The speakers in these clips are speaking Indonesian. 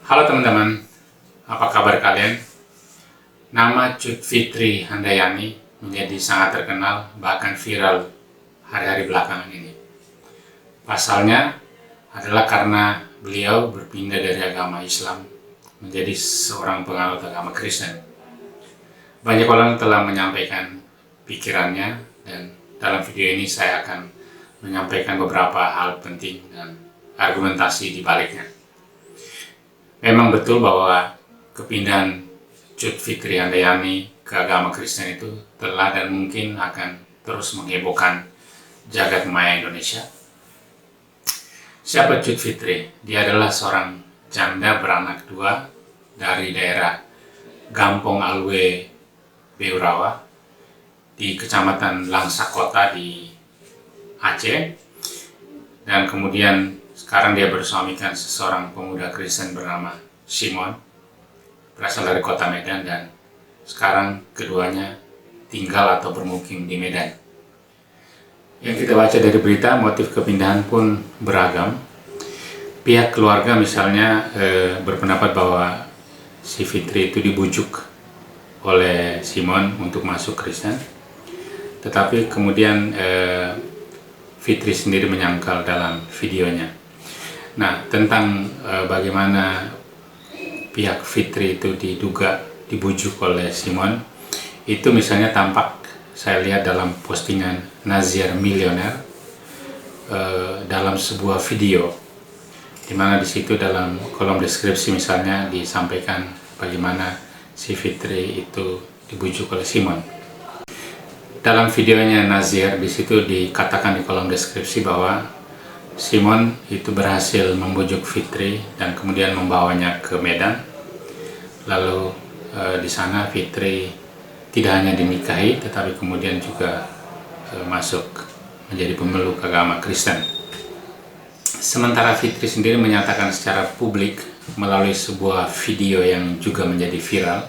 Halo teman-teman, apa kabar kalian? Nama Cut Fitri Handayani menjadi sangat terkenal, bahkan viral hari-hari belakangan ini. Pasalnya adalah karena beliau berpindah dari agama Islam menjadi seorang penganut agama Kristen. Banyak orang telah menyampaikan pikirannya, dan dalam video ini saya akan menyampaikan beberapa hal penting dan argumentasi di baliknya. Memang betul bahwa kepindahan Cut Fitri Handayani ke agama Kristen itu telah dan mungkin akan terus menghebohkan jagat maya Indonesia. Siapa Cut Fitri? Dia adalah seorang janda beranak dua dari daerah Gampong Alwe Beurawa di Kecamatan Langsa Kota di Aceh, dan kemudian sekarang dia bersuamikan seorang pemuda Kristen bernama Simon, berasal dari kota Medan, dan sekarang keduanya tinggal atau bermukim di Medan. Yang kita baca dari berita, motif kepindahan pun beragam. Pihak keluarga misalnya berpendapat bahwa si Fitri itu dibujuk oleh Simon untuk masuk Kristen, tetapi kemudian Fitri sendiri menyangkal dalam videonya. Nah, tentang bagaimana pihak Fitri itu diduga dibujuk oleh Simon, itu misalnya tampak saya lihat dalam postingan Naziar Milioner dalam sebuah video, di mana di situ dalam kolom deskripsi misalnya disampaikan bagaimana si Fitri itu dibujuk oleh Simon. Dalam videonya Naziar, di situ dikatakan di kolom deskripsi bahwa Simon itu berhasil membujuk Fitri dan kemudian membawanya ke Medan. Lalu di sana Fitri tidak hanya dinikahi, tetapi kemudian juga masuk menjadi pemeluk agama Kristen. Sementara Fitri sendiri menyatakan secara publik melalui sebuah video yang juga menjadi viral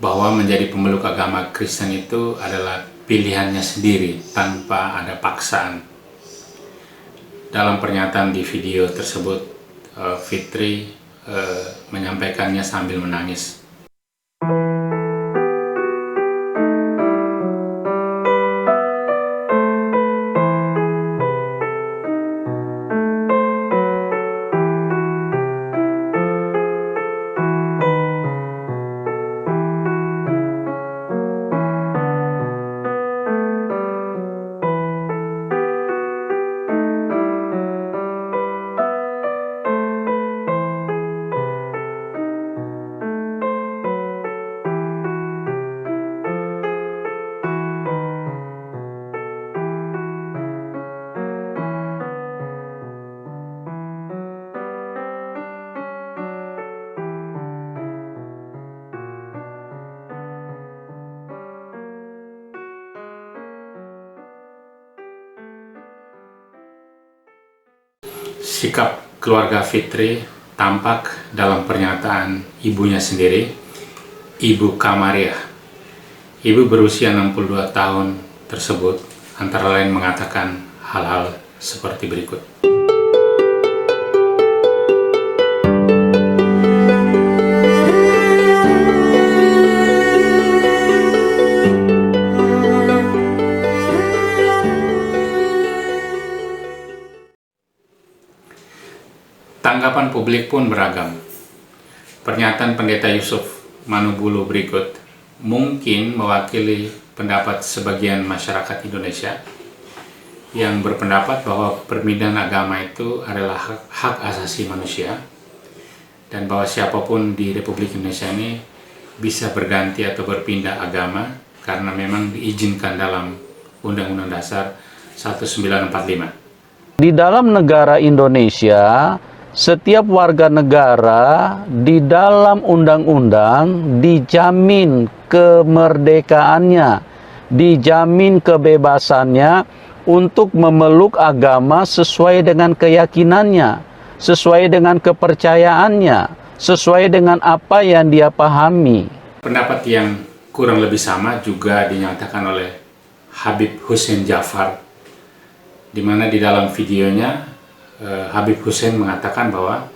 bahwa menjadi pemeluk agama Kristen itu adalah pilihannya sendiri tanpa ada paksaan. Dalam pernyataan di video tersebut, Fitri menyampaikannya sambil menangis. Sikap keluarga Fitri tampak dalam pernyataan ibunya sendiri, Ibu Kamariah. Ibu berusia 62 tahun tersebut antara lain mengatakan hal-hal seperti berikut. Tanggapan publik pun beragam. Pernyataan Pendeta Yusuf Manubulu berikut mungkin mewakili pendapat sebagian masyarakat Indonesia yang berpendapat bahwa perpindahan agama itu adalah hak asasi manusia, dan bahwa siapapun di Republik Indonesia ini bisa berganti atau berpindah agama karena memang diizinkan dalam Undang-Undang Dasar 1945. Di dalam negara Indonesia, setiap warga negara di dalam undang-undang dijamin kemerdekaannya, dijamin kebebasannya untuk memeluk agama sesuai dengan keyakinannya, sesuai dengan kepercayaannya, sesuai dengan apa yang dia pahami. Pendapat yang kurang lebih sama juga dinyatakan oleh Habib Hussein Jafar, di mana di dalam videonya Habib Hussein mengatakan bahwa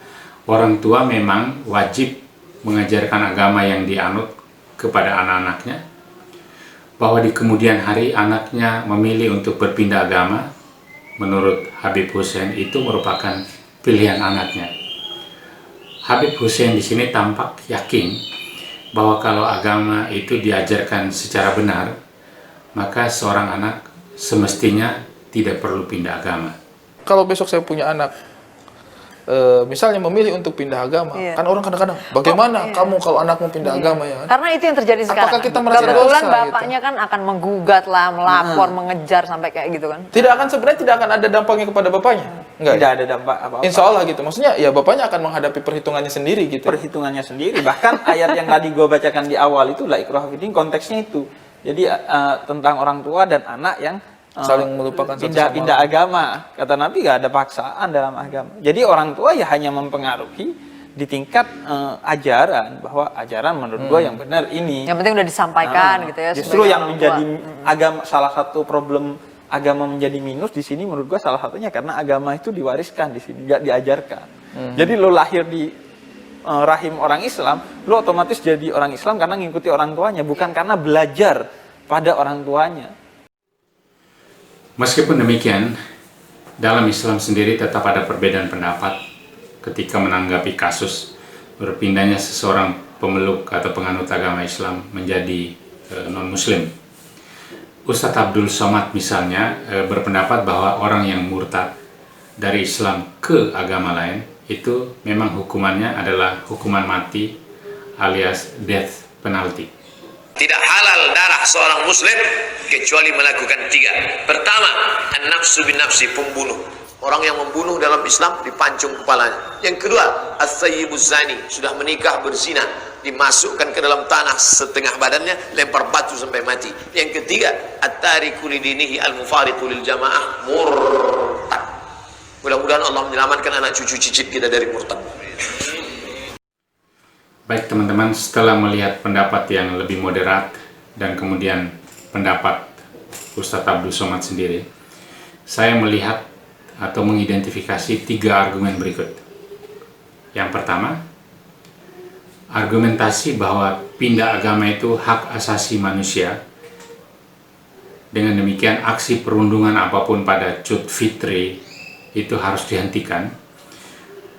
orang tua memang wajib mengajarkan agama yang dianut kepada anak-anaknya, bahwa di kemudian hari anaknya memilih untuk berpindah agama, menurut Habib Hussein itu merupakan pilihan anaknya. Habib Hussein di sini tampak yakin bahwa kalau agama itu diajarkan secara benar, maka seorang anak semestinya tidak perlu pindah agama. Kalau besok saya punya anak, misalnya memilih untuk pindah agama, kan orang kadang-kadang, bagaimana kamu kalau anakmu pindah agama ya? Karena itu yang terjadi sekarang. Apakah kita merasa kebetulan dosa, bapaknya kan akan menggugat lah, melapor, mengejar sampai kayak gitu kan? Sebenarnya tidak akan ada dampaknya kepada bapaknya. Tidak ada dampak apa-apa. Insya Allah gitu. Maksudnya ya bapaknya akan menghadapi perhitungannya sendiri gitu. Perhitungannya sendiri. Bahkan ayat yang tadi gue bacakan di awal itu la ikraha fiddin, konteksnya itu. Jadi tentang orang tua dan anak yang saling melupakan satu sama pindah agama. Kata Nabi gak ada paksaan dalam agama. Jadi orang tua ya hanya mempengaruhi di tingkat ajaran, bahwa ajaran menurut gue yang benar ini. Yang penting udah disampaikan gitu ya. Justru sebagai yang orang menjadi tua. agama, salah satu problem agama menjadi minus di sini menurut gua salah satunya karena agama itu diwariskan di sini, nggak diajarkan. Jadi lo lahir di rahim orang Islam, lo otomatis jadi orang Islam karena ngikuti orang tuanya, bukan karena belajar pada orang tuanya. Meskipun demikian, dalam Islam sendiri tetap ada perbedaan pendapat ketika menanggapi kasus berpindahnya seseorang pemeluk atau penganut agama Islam menjadi non-Muslim. Ustadz Abdul Somad misalnya berpendapat bahwa orang yang murtad dari Islam ke agama lain itu memang hukumannya adalah hukuman mati alias death penalty. Tidak halal darah seorang muslim kecuali melakukan 3. Pertama, an-nafsu bin nafsi, pembunuh. Orang yang membunuh dalam Islam dipancung kepalanya. Yang kedua, as-sayyibuz zani, sudah menikah berzina, dimasukkan ke dalam tanah setengah badannya, lempar batu sampai mati. Yang ketiga, at-tariku lidinihi al-mufariqu lil jamaah, murtad. Mudah-mudahan Allah menyelamatkan anak cucu cicit kita dari murtad. Baik teman-teman, setelah melihat pendapat yang lebih moderat dan kemudian pendapat Ustadz Abdul Somad sendiri, saya melihat atau mengidentifikasi 3 argumen berikut. Yang pertama, argumentasi bahwa pindah agama itu hak asasi manusia. Dengan demikian, aksi perundungan apapun pada Cud Fitri itu harus dihentikan.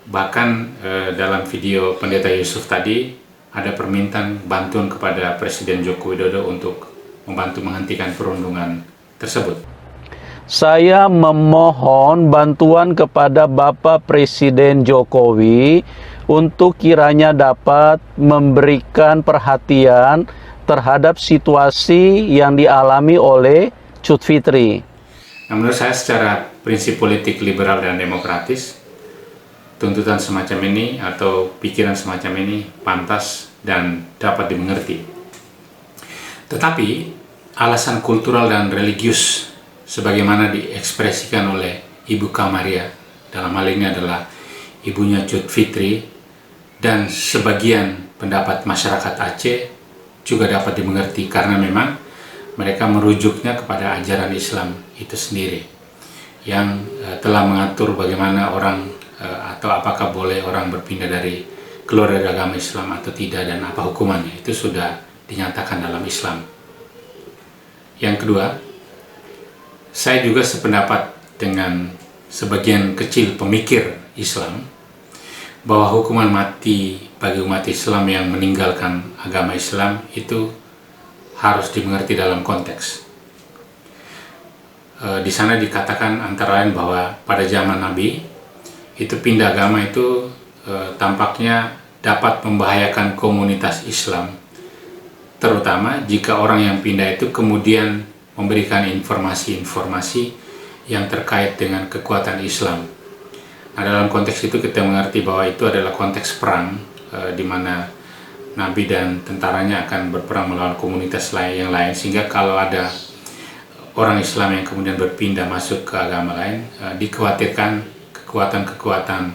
Bahkan dalam video Pendeta Yusuf tadi ada permintaan bantuan kepada Presiden Joko Widodo untuk membantu menghentikan perundungan tersebut. Saya memohon bantuan kepada Bapak Presiden Jokowi untuk kiranya dapat memberikan perhatian terhadap situasi yang dialami oleh Cud Fitri. Nah, menurut saya secara prinsip politik liberal dan demokratis, tuntutan semacam ini atau pikiran semacam ini pantas dan dapat dimengerti. Tetapi alasan kultural dan religius sebagaimana diekspresikan oleh Ibu Kamaria, dalam hal ini adalah ibunya Cud Fitri, dan sebagian pendapat masyarakat Aceh juga dapat dimengerti karena memang mereka merujuknya kepada ajaran Islam itu sendiri yang telah mengatur bagaimana orang atau apakah boleh orang berpindah dari keluar dari agama Islam atau tidak dan apa hukumannya, itu sudah dinyatakan dalam Islam. Yang kedua, saya juga sependapat dengan sebagian kecil pemikir Islam bahwa hukuman mati bagi umat Islam yang meninggalkan agama Islam itu harus dimengerti dalam konteks. Di sana dikatakan antara lain bahwa pada zaman Nabi itu pindah agama itu tampaknya dapat membahayakan komunitas Islam, terutama jika orang yang pindah itu kemudian memberikan informasi-informasi yang terkait dengan kekuatan Islam. Nah, dalam konteks itu kita mengerti bahwa itu adalah konteks perang, di mana Nabi dan tentaranya akan berperang melawan komunitas yang lain, sehingga kalau ada orang Islam yang kemudian berpindah masuk ke agama lain, dikhawatirkan kekuatan-kekuatan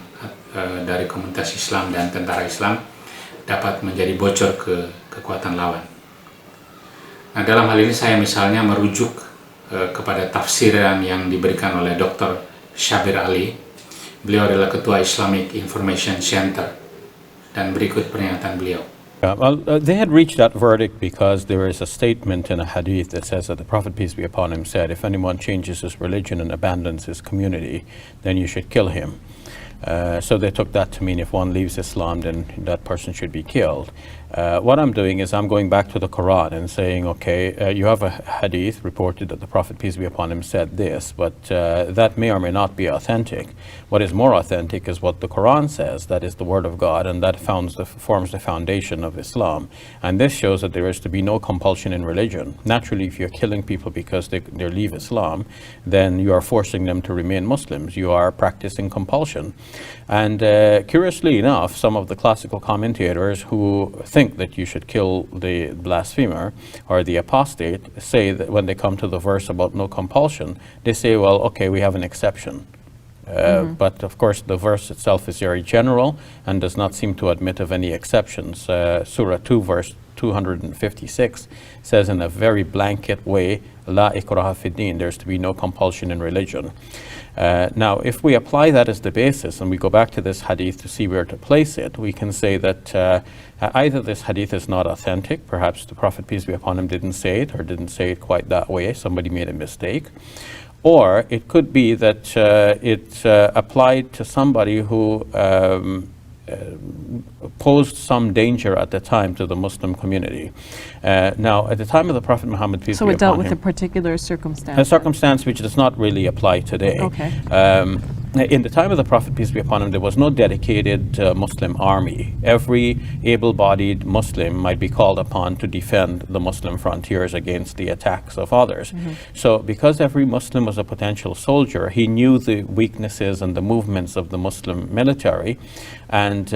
dari komunitas Islam dan tentara Islam dapat menjadi bocor ke kekuatan lawan. Nah, dalam hal ini saya misalnya merujuk kepada tafsiran yang diberikan oleh Dr. Syabir Ali Beliau adalah Ketua Islamic Information Center. Dan berikut pernyataan beliau. They had reached that verdict because there is a statement in a hadith that says that the Prophet, peace be upon him, said, if anyone changes his religion and abandons his community, then you should kill him. So they took that to mean if one leaves Islam, then that person should be killed. What I'm doing is I'm going back to the Quran and saying, okay, you have a hadith reported that the Prophet, peace be upon him, said this, but that may or may not be authentic. What is more authentic is what the Quran says, that is the word of God, and that forms the foundation of Islam. And this shows that there is to be no compulsion in religion. Naturally, if you're killing people because they leave Islam, then you are forcing them to remain Muslims. You are practicing compulsion. And curiously enough, some of the classical commentators who think that you should kill the blasphemer or the apostate say that when they come to the verse about no compulsion, they say, well, okay, we have an exception. But of course, the verse itself is very general and does not seem to admit of any exceptions. Surah 2, verse 256 says in a very blanket way, La ikraha fi din, there's to be no compulsion in religion. Now, if we apply that as the basis and we go back to this hadith to see where to place it, we can say that either this hadith is not authentic, perhaps the Prophet, peace be upon him, didn't say it or didn't say it quite that way, somebody made a mistake, or it could be that it applied to somebody who posed some danger at the time to the Muslim community. Now, at the time of the Prophet Muhammad, peace be upon him, So it dealt with a particular circumstance? a circumstance which does not really apply today. Okay. In the time of the Prophet, peace be upon him, there was no dedicated Muslim army. Every able-bodied Muslim might be called upon to defend the Muslim frontiers against the attacks of others. So because every Muslim was a potential soldier, he knew the weaknesses and the movements of the Muslim military, and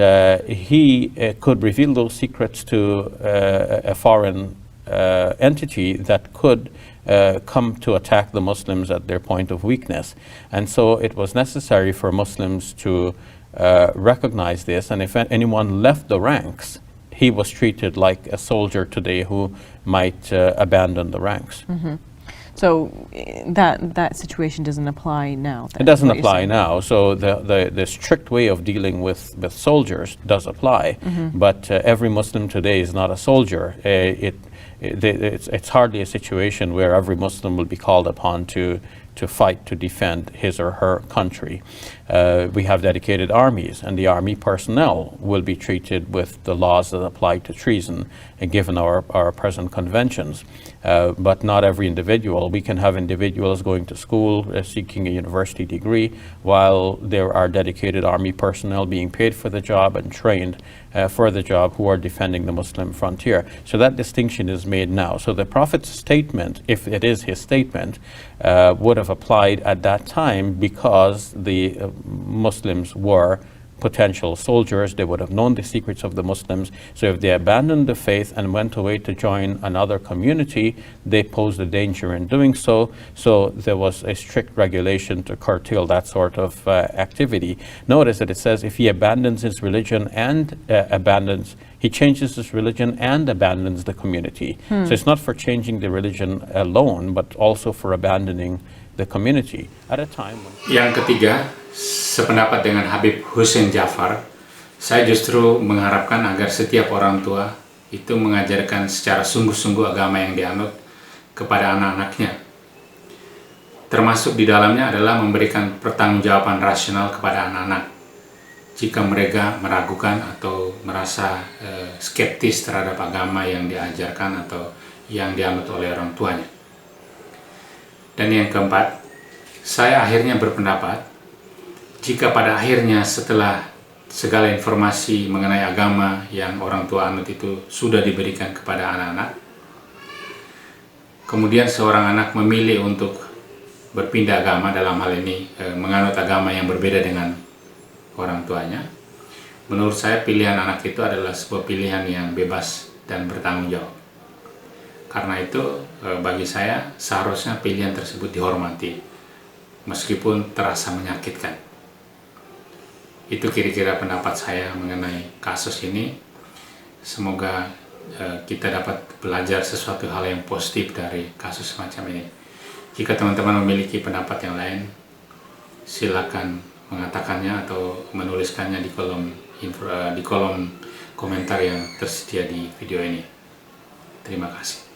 he could reveal those secrets to a foreign entity that could come to attack the Muslims at their point of weakness. And so it was necessary for Muslims to recognize this, and if anyone left the ranks, he was treated like a soldier today who might abandon the ranks. So that situation doesn't apply now? It doesn't apply now. So the strict way of dealing with soldiers does apply, but every Muslim today is not a soldier. It's hardly a situation where every Muslim will be called upon to fight to defend his or her country. We have dedicated armies, and the army personnel will be treated with the laws that apply to treason, given our present conventions. But not every individual. We can have individuals going to school, seeking a university degree, while there are dedicated army personnel being paid for the job and trained for the job who are defending the Muslim frontier. So that distinction is made now. So the Prophet's statement, if it is his statement, would have applied at that time because the Muslims were potential soldiers. They would have known the secrets of the Muslims. So if they abandoned the faith and went away to join another community, they posed a danger in doing so. So there was a strict regulation to curtail that sort of activity. Notice that it says if he abandons his religion and he changes his religion and abandons the community. So it's not for changing the religion alone, but also for abandoning the community at a time when... Yang ketiga, sependapat dengan Habib Hussein Jafar, saya justru mengharapkan agar setiap orang tua itu mengajarkan secara sungguh-sungguh agama yang dianut kepada anak-anaknya. Termasuk di dalamnya adalah memberikan pertanggungjawaban rasional kepada anak-anak jika mereka meragukan atau merasa skeptis terhadap agama yang diajarkan atau yang dianut oleh orang tuanya. Dan yang keempat, saya akhirnya berpendapat jika pada akhirnya setelah segala informasi mengenai agama yang orang tua anut itu sudah diberikan kepada anak-anak, kemudian seorang anak memilih untuk berpindah agama, dalam hal ini menganut agama yang berbeda dengan orang tuanya, menurut saya pilihan anak itu adalah sebuah pilihan yang bebas dan bertanggung jawab. Karena itu bagi saya seharusnya pilihan tersebut dihormati meskipun terasa menyakitkan. Itu kira-kira pendapat saya mengenai kasus ini. Semoga kita dapat belajar sesuatu hal yang positif dari kasus semacam ini. Jika teman-teman memiliki pendapat yang lain, silakan mengatakannya atau menuliskannya di kolom komentar yang tersedia di video ini. Terima kasih.